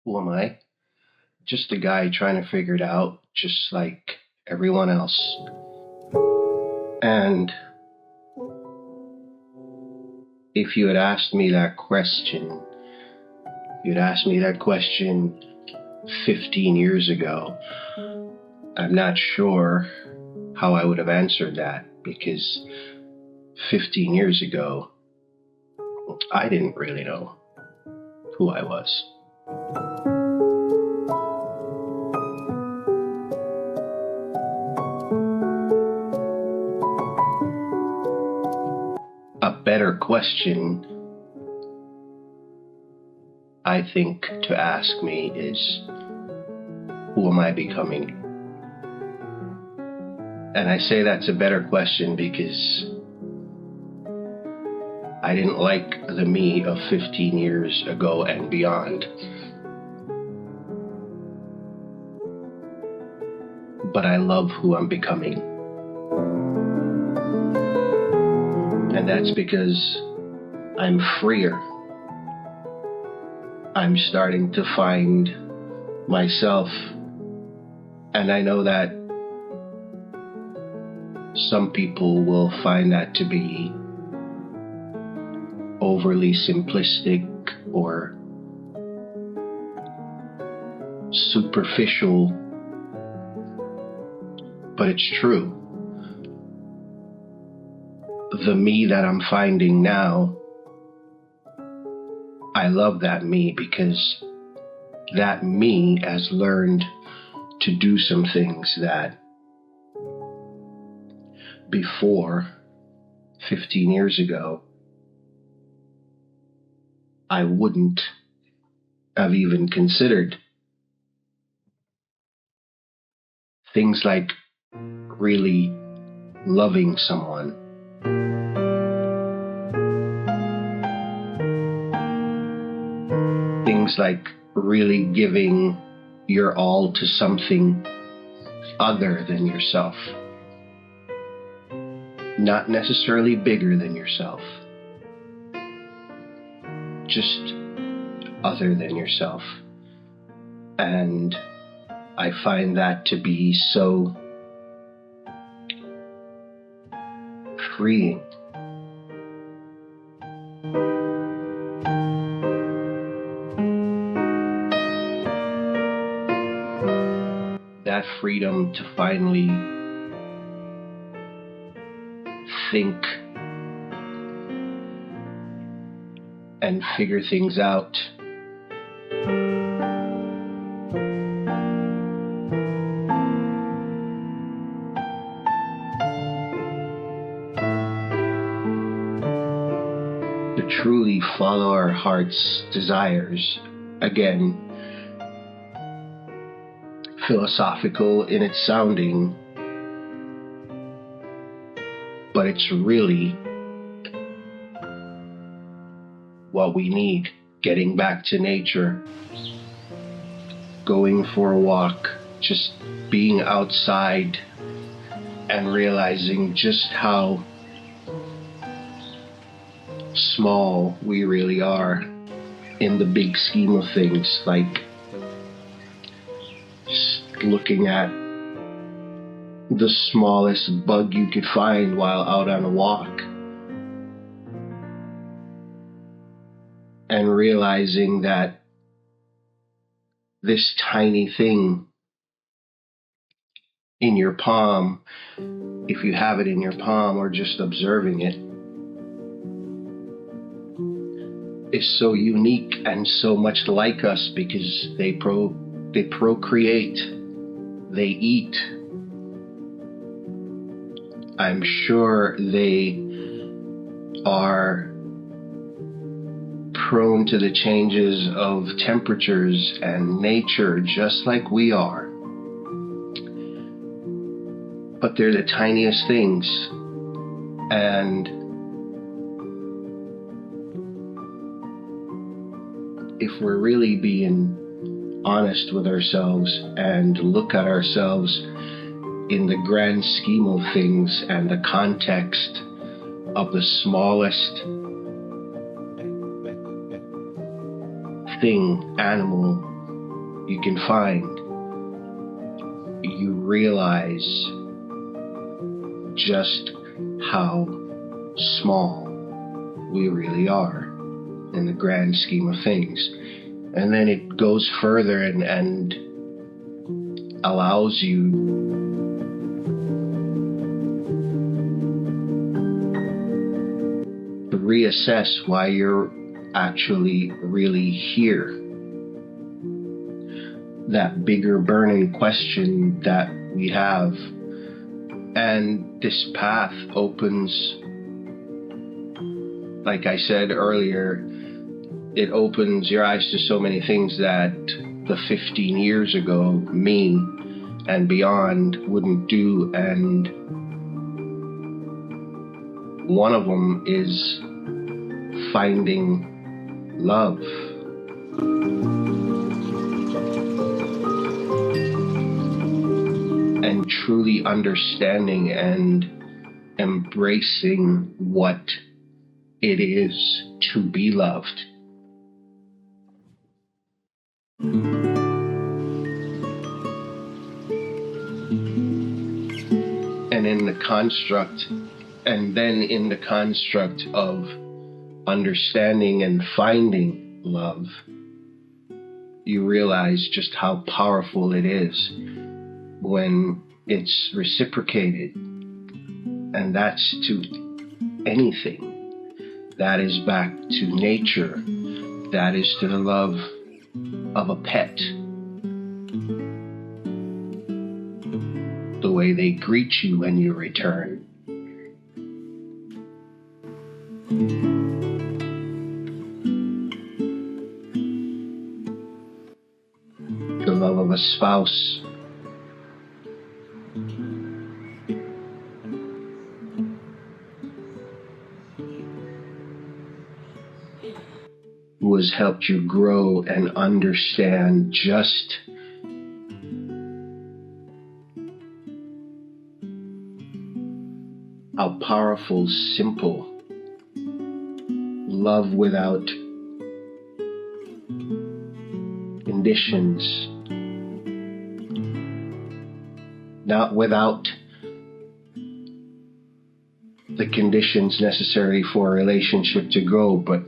Who am I? Just a guy trying to figure it out, just like everyone else. And if you had asked me that question, 15 years ago, I'm not sure how I would have answered that, because 15 years ago, I didn't really know who I was. A better question, I think, to ask me is, who am I becoming? And I say that's a better question because I didn't like the me of 15 years ago and beyond. But I love who I'm becoming. And that's because I'm freer. I'm starting to find myself. And I know that some people will find that to be overly simplistic or superficial, but it's true. The me that I'm finding now, I love that me because that me has learned to do some things that before 15 years ago I wouldn't have even considered. Things like really loving someone, things like really giving your all to something other than yourself, not necessarily bigger than yourself, just other than yourself. And I find that to be so freeing. That freedom to finally think and figure things out. To truly follow our heart's desires. Again, philosophical in its sounding, but it's really what we need. Getting back to nature, going for a walk, just being outside and realizing just how small we really are in the big scheme of things. Like just looking at the smallest bug you could find while out on a walk and realizing that this tiny thing in your palm, if you have it in your palm or just observing it, is so unique and so much like us because they procreate, they eat. I'm sure they are prone to the changes of temperatures and nature just like we are. But they're the tiniest things. And if we're really being honest with ourselves and look at ourselves in the grand scheme of things and the context of the smallest thing, animal, you can find, you realize just how small we really are in the grand scheme of things. And then it goes further and allows you to reassess why you're actually really here. That bigger burning question that we have. And this path opens, like I said earlier, it opens your eyes to so many things that the 15 years ago me and beyond wouldn't do. And one of them is finding love. And truly understanding and embracing what it is to be loved. And in the construct, and then in the construct of understanding and finding love, you realize just how powerful it is when it's reciprocated. And that's to anything. That is back to nature. That is to the love of a pet. The way they greet you when you return. The love of a spouse. Who has helped you grow and understand just how powerful, simple love without conditions, not without the conditions necessary for a relationship to grow, but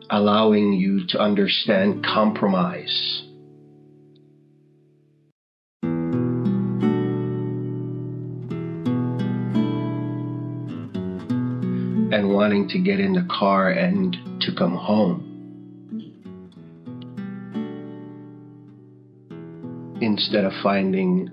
allowing you to understand compromise. And wanting to get in the car and to come home. Instead of finding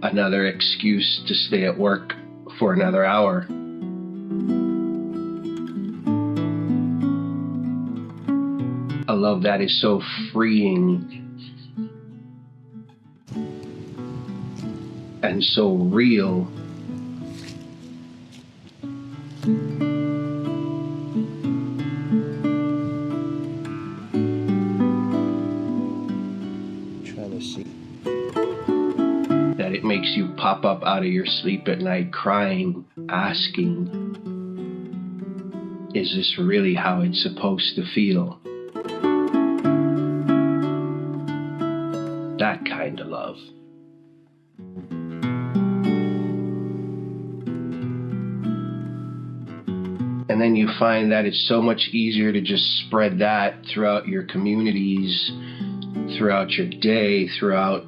another excuse to stay at work for another hour. A love that is so freeing and so real. Trying to see that it makes you pop up out of your sleep at night crying, asking, is this really how it's supposed to feel? That kind of love. And then you find that it's so much easier to just spread that throughout your communities, throughout your day, throughout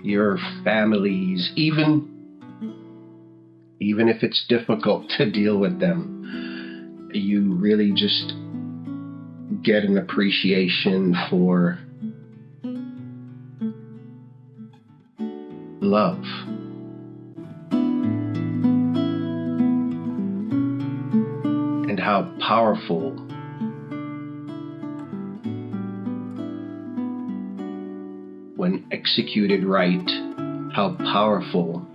your families, even if it's difficult to deal with them. You really just get an appreciation for love. And how powerful when executed right, how powerful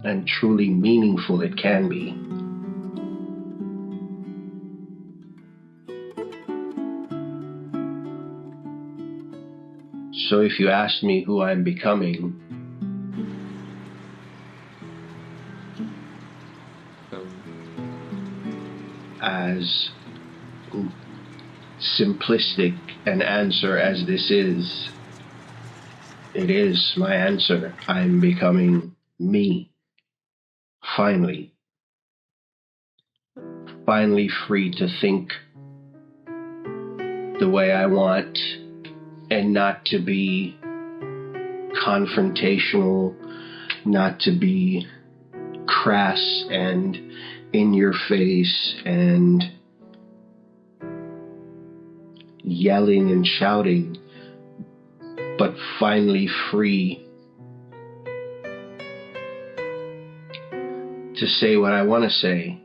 and truly meaningful it can be. So if you ask me who I'm becoming, as simplistic an answer as this is, it is my answer. I'm becoming me. Finally. Finally free to think the way I want and not to be confrontational, not to be crass and in your face and yelling and shouting, but finally free to say what I want to say.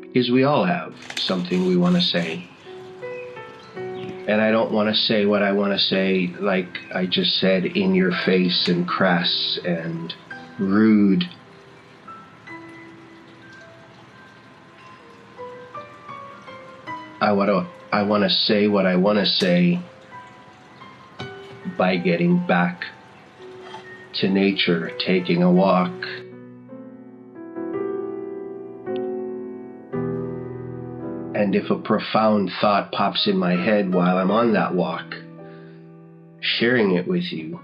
Because we all have something we want to say. And I don't want to say what I want to say like I just said, in your face and crass and rude. I want to say what I want to say by getting back to nature, taking a walk. And if a profound thought pops in my head while I'm on that walk, sharing it with you.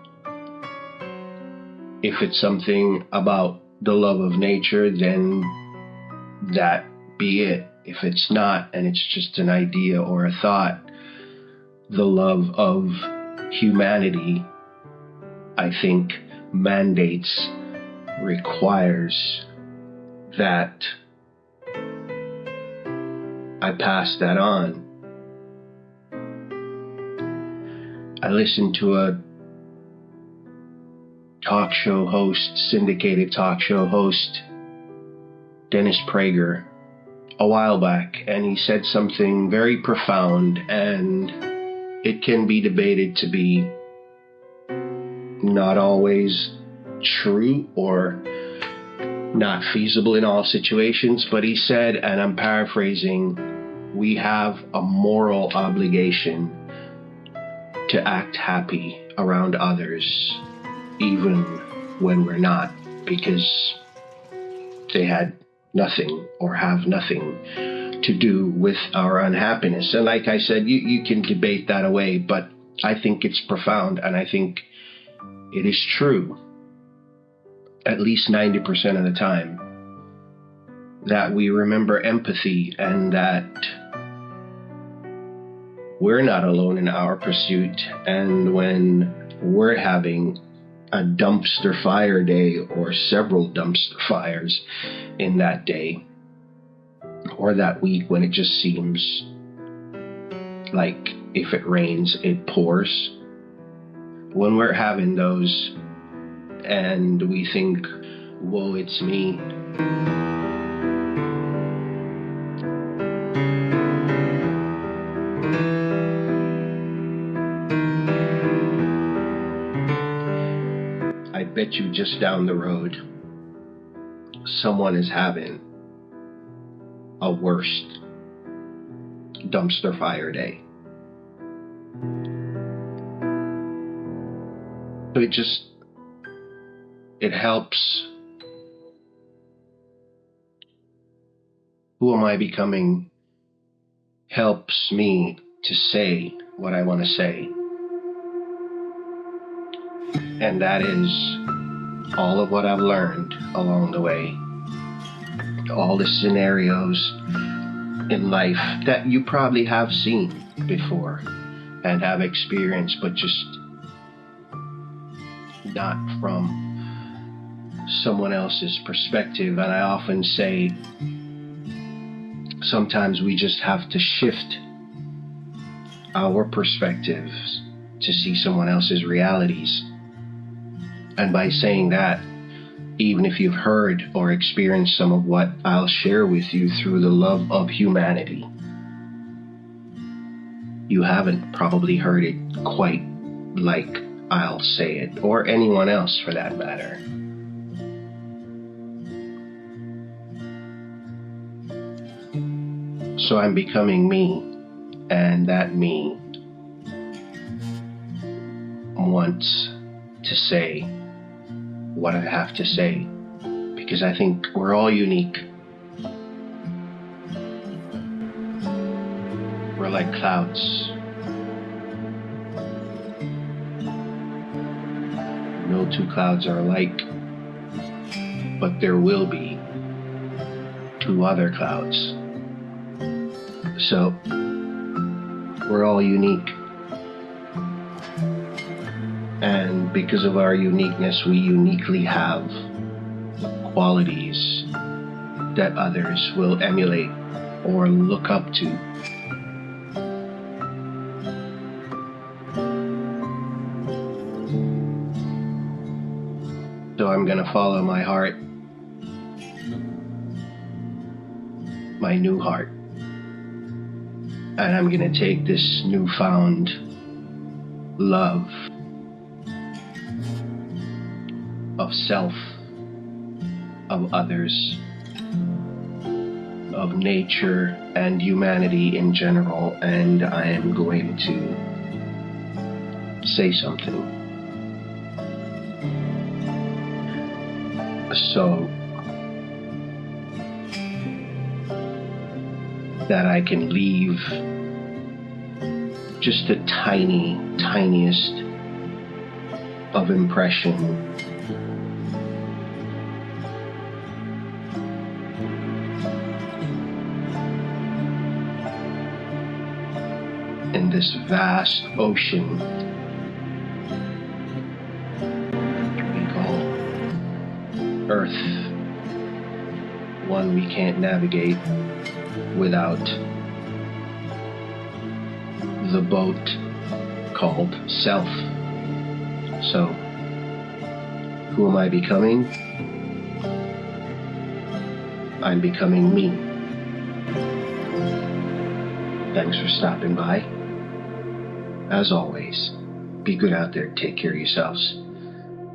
If it's something about the love of nature, then that be it. If it's not, and it's just an idea or a thought, the love of humanity, I think, mandates, requires that I pass that on. I listened to a talk show host, syndicated talk show host, Dennis Prager, a while back, and he said something very profound, and it can be debated to be not always true or not feasible in all situations, but he said, and I'm paraphrasing, we have a moral obligation to act happy around others, even when we're not, because they had nothing or have nothing to do with our unhappiness. And like I said, you can debate that away, but I think it's profound, and I think it is true, at least 90% of the time, that we remember empathy and that we're not alone in our pursuit. And when we're having a dumpster fire day or several dumpster fires in that day or that week, when it just seems like if it rains, it pours, when we're having those and we think, whoa, it's me, I bet you just down the road, someone is having a worst dumpster fire day. So it helps. Who am I becoming helps me to say what I want to say. And that is all of what I've learned along the way. All the scenarios in life that you probably have seen before and have experienced, but just not from someone else's perspective. And I often say, sometimes we just have to shift our perspectives to see someone else's realities. And by saying that, even if you've heard or experienced some of what I'll share with you through the love of humanity, you haven't probably heard it quite like I'll say it, or anyone else for that matter. So I'm becoming me, and that me wants to say what I have to say, because I think we're all unique. like clouds. No two clouds are alike, but there will be two other clouds. So, we're all unique. And because of our uniqueness, we uniquely have qualities that others will emulate or look up to. So I'm going to follow my heart, my new heart. And I'm going to take this newfound love of self, of others, of nature and humanity in general, and I am going to say something. So that I can leave just the tiniest of impression in this vast ocean we call Earth, one we can't navigate without the boat called self. So, who am I becoming? I'm becoming me. Thanks for stopping by. As always, be good out there, take care of yourselves,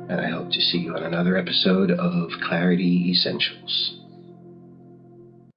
and I hope to see you on another episode of Clarity Essentials.